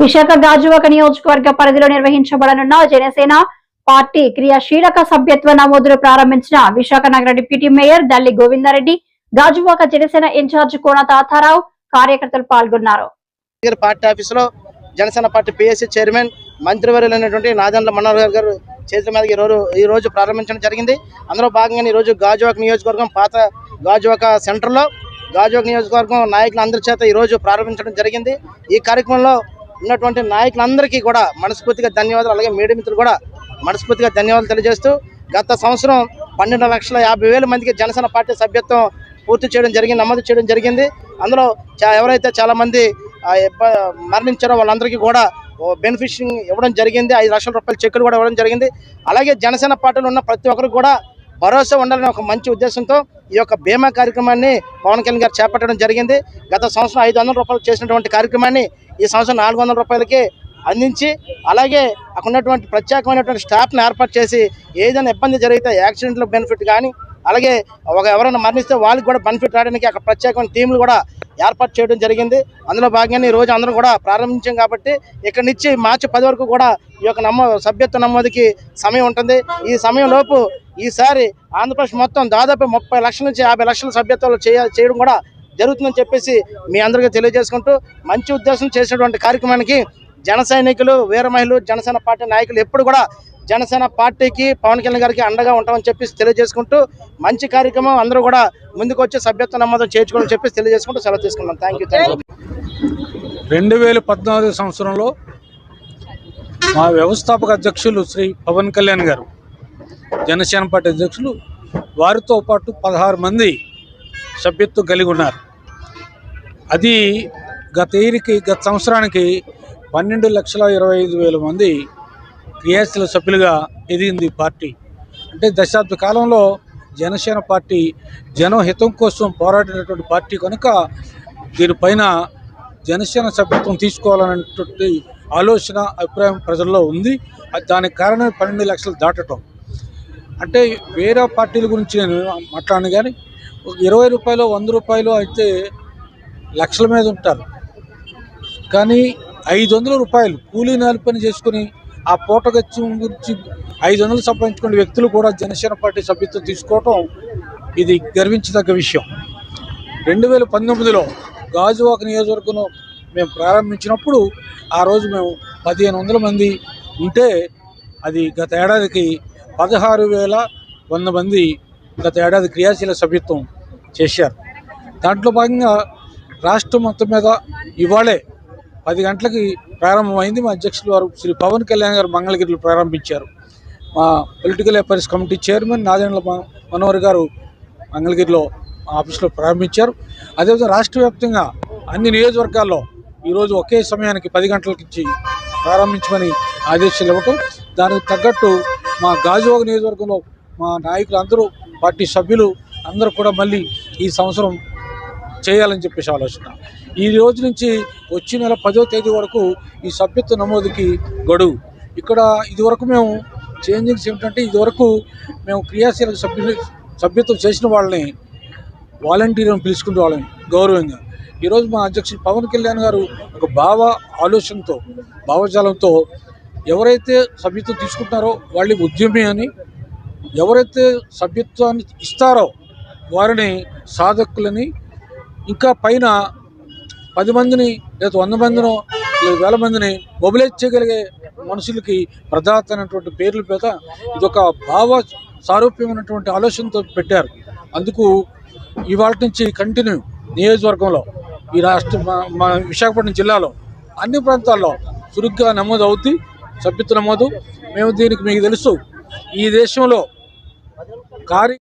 విశాఖ గాజువాక నియోజకవర్గ పరిధిలో నిర్వహించబడనున్న జనసేన పార్టీ క్రియాశీలక సభ్యత్వ నమోదును ప్రారంభించిన విశాఖ నగర deputy mayor Dalli Govinda Reddy, Gajuwaka Janasena in charge Kona Tatarao కార్యకర్తలు పాల్గొన్నారు. పార్టీ ఆఫీసులో జనసేన పార్టీ పిఎస్సి చైర్మన్ మంత్రివర్యులైనటువంటి నాదెండ్ల మనోహర్ గారు చేతుల మీద ఈ రోజు ప్రారంభించడం జరిగింది. అందులో భాగంగా ఈ రోజు గాజువాక నియోజకవర్గం పాత గాజువాక సెంటర్లో గాజువాక నియోజకవర్గం నాయకులందరి చేత ఈ రోజు ప్రారంభించడం జరిగింది. ఈ కార్యక్రమంలో ఉన్నటువంటి నాయకులందరికీ కూడా మనస్ఫూర్తిగా ధన్యవాదాలు, అలాగే మీడియా మిత్రులు కూడా మనస్ఫూర్తిగా ధన్యవాదాలు తెలియజేస్తూ గత సంవత్సరం 12,50,000 మందికి జనసేన పార్టీ సభ్యత్వం పూర్తి చేయడం జరిగింది, నమోదు చేయడం జరిగింది. అందులో ఎవరైతే చాలామంది మరణించారో వాళ్ళందరికీ కూడా బెనిఫిషింగ్ ఇవ్వడం జరిగింది. 5 లక్షల రూపాయల చెక్కులు కూడా ఇవ్వడం జరిగింది. అలాగే జనసేన పార్టీలో ఉన్న ప్రతి ఒక్కరికి కూడా భరోసా ఉండాలని ఒక మంచి ఉద్దేశంతో ఈ యొక్క బీమా కార్యక్రమాన్ని పవన్ కళ్యాణ్ గారు చేపట్టడం జరిగింది. గత సంవత్సరం 500 రూపాయలు చేసినటువంటి కార్యక్రమాన్ని ఈ సంవత్సరం 400 రూపాయలకి అందించి, అలాగే అక్కడ ఉన్నటువంటి ప్రత్యేకమైనటువంటి స్టాఫ్ని ఏర్పాటు చేసి ఏదైనా ఇబ్బంది జరిగితే యాక్సిడెంట్ల బెనిఫిట్ కానీ, అలాగే ఎవరైనా మరణిస్తే వాళ్ళకి కూడా బెనిఫిట్ రావడానికి అక్కడ ప్రత్యేకమైన టీంలు కూడా ఏర్పాటు చేయడం జరిగింది. అందులో భాగంగానే ఈ రోజు అందరం కూడా ప్రారంభించాం కాబట్టి ఇక్కడి నుంచి మార్చి 10 వరకు కూడా ఈ యొక్క సభ్యత్వ నమోదుకి సమయం ఉంటుంది. ఈ సమయంలోపు ఈసారి ఆంధ్రప్రదేశ్ మొత్తం దాదాపు 30 లక్షల నుంచి 50 లక్షల సభ్యత్వాలు చేయడం కూడా జరుగుతుందని చెప్పేసి మీ అందరికీ తెలియజేసుకుంటూ, మంచి ఉద్దేశం చేసినటువంటి కార్యక్రమానికి జన సైనికులు, వీర మహిళలు, జనసేన పార్టీ నాయకులు ఎప్పుడు కూడా జనసేన పార్టీకి పవన్ కళ్యాణ్ గారికి అండగా ఉంటామని చెప్పేసి తెలియజేసుకుంటూ, మంచి కార్యక్రమం అందరూ కూడా ముందుకు వచ్చి సభ్యత్వ నమోదు చేర్చుకోవాలని చెప్పేసి తెలియజేసుకుంటూ సెలవు తీసుకున్నాం. Thank you. 2014 సంవత్సరంలో మా వ్యవస్థాపక అధ్యక్షులు శ్రీ పవన్ కళ్యాణ్ గారు, జనసేన పార్టీ అధ్యక్షులు, వారితో పాటు 16 మంది సభ్యత్వం కలిగి ఉన్నారు. అది గత సంవత్సరానికి 12,25,000 మంది క్రియాశీల సభ్యులుగా ఎదిగింది పార్టీ. అంటే దశాబ్ద కాలంలో జనసేన పార్టీ జనహితం కోసం పోరాడినటువంటి పార్టీ కనుక దీనిపైన జనసేన సభ్యత్వం తీసుకోవాలనేటువంటి ఆలోచన, అభిప్రాయం ప్రజల్లో ఉంది. దానికి కారణం 12 లక్షలు దాటడం. అంటే వేరే పార్టీల గురించి నేను మాట్లాడను, కానీ 20 రూపాయలు 100 రూపాయలు అయితే లక్షల మీద ఉంటారు. కానీ 500 రూపాయలు కూలీ నాలి పని చేసుకుని ఆ పూటగచ్చు గురించి 500 సంపాదించుకునే వ్యక్తులు కూడా జనసేన పార్టీ సభ్యత్వం తీసుకోవటం ఇది గర్వించదగ్గ విషయం. 2019లో గాజువాక నియోజకవర్గంలో మేము ప్రారంభించినప్పుడు ఆ రోజు మేము 1500 మంది ఉంటే, అది గత ఏడాదికి 16,100 మంది గత ఏడాది క్రియాశీల సభ్యత్వం చేశారు. దాంట్లో భాగంగా రాష్ట్రం మొత్తం మీద ఇవాళే 10 గంటలకి ప్రారంభమైంది. మా అధ్యక్షులు వారు శ్రీ పవన్ కళ్యాణ్ గారు మంగళగిరిలో ప్రారంభించారు. మా political affairs committee chairman Nadendla Manohar గారు మంగళగిరిలో ఆఫీస్లో ప్రారంభించారు. అదేవిధంగా రాష్ట్ర వ్యాప్తంగా అన్ని నియోజకవర్గాల్లో ఈరోజు ఒకే సమయానికి 10 గంటలకి ప్రారంభించమని ఆదేశాలు ఇవ్వటం, దానికి తగ్గట్టు మా గాజువాక నియోజకవర్గంలో మా నాయకులు అందరూ, పార్టీ సభ్యులు అందరూ కూడా మళ్ళీ ఈ సంవత్సరం చేయాలని చెప్పేసి ఆలోచన. ఈ రోజు నుంచి వచ్చే నెల 10వ తేదీ వరకు ఈ సభ్యత్వ నమోదుకి గడువు. ఇక్కడ ఇదివరకు మేము చేంజింగ్స్ ఏమిటంటే, ఇదివరకు మేము క్రియాశీలక సభ్యత్వం చేసిన వాళ్ళని వాలంటీర్లను పిలుచుకునే వాళ్ళని గౌరవంగా. ఈరోజు మా అధ్యక్షుడు పవన్ కళ్యాణ్ గారు ఒక భావజాలంతో ఎవరైతే సభ్యత్వం తీసుకుంటారో వాళ్ళని ఉద్యమి అని, ఎవరైతే సభ్యత్వాన్ని ఇస్తారో వారిని సాధకులని, ఇంకా పైన 10 మందిని లేదా 100 మందినో లేదా 1000 మందిని మొబిలైజ్ చేయగలిగే మనుషులకి ప్రదాత అనేటువంటి పేర్ల మీద ఇదొక సారూప్యమైనటువంటి ఆలోచనతో పెట్టారు. అందుకు ఇవాళ నుంచి కంటిన్యూ నియోజకవర్గంలో ఈ మా విశాఖపట్నం జిల్లాలో అన్ని ప్రాంతాల్లో చురుగ్గా నమోదు అవుతుంది సభ్యత్వ నమోదు. మేము దీనికి మీకు తెలుసు, ఈ దేశంలో